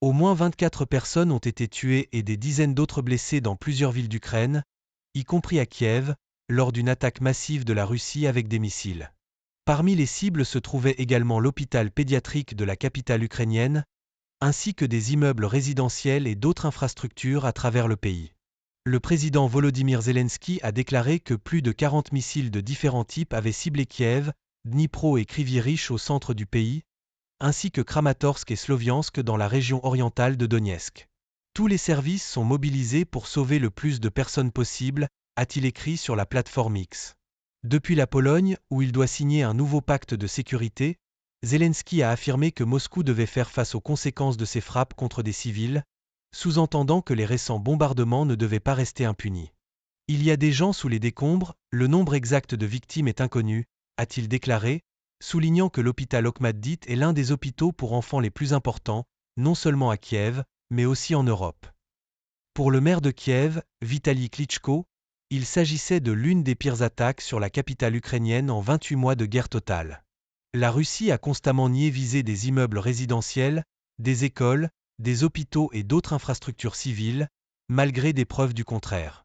Au moins 24 personnes ont été tuées et des dizaines d'autres blessées dans plusieurs villes d'Ukraine, y compris à Kiev, lors d'une attaque massive de la Russie avec des missiles. Parmi les cibles se trouvait également l'hôpital pédiatrique de la capitale ukrainienne, ainsi que des immeubles résidentiels et d'autres infrastructures à travers le pays. Le président Volodymyr Zelensky a déclaré que plus de 40 missiles de différents types avaient ciblé Kiev, Dnipro et Kryvyi Rih au centre du pays, ainsi que Kramatorsk et Sloviansk dans la région orientale de Donetsk. Tous les services sont mobilisés pour sauver le plus de personnes possible, a-t-il écrit sur la plateforme X. Depuis la Pologne, où il doit signer un nouveau pacte de sécurité, Zelensky a affirmé que Moscou devait faire face aux conséquences de ses frappes contre des civils, sous-entendant que les récents bombardements ne devaient pas rester impunis. Il y a des gens sous les décombres, le nombre exact de victimes est inconnu, a-t-il déclaré, soulignant que l'hôpital Okhmatdit est l'un des hôpitaux pour enfants les plus importants, non seulement à Kiev, mais aussi en Europe. Pour le maire de Kiev, Vitali Klitschko, il s'agissait de l'une des pires attaques sur la capitale ukrainienne en 28 mois de guerre totale. La Russie a constamment nié viser des immeubles résidentiels, des écoles, des hôpitaux et d'autres infrastructures civiles, malgré des preuves du contraire.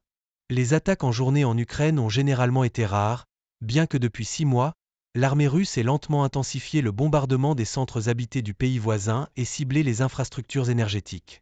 Les attaques en journée en Ukraine ont généralement été rares, bien que depuis 6 mois, l'armée russe ait lentement intensifié le bombardement des centres habités du pays voisin et ciblé les infrastructures énergétiques.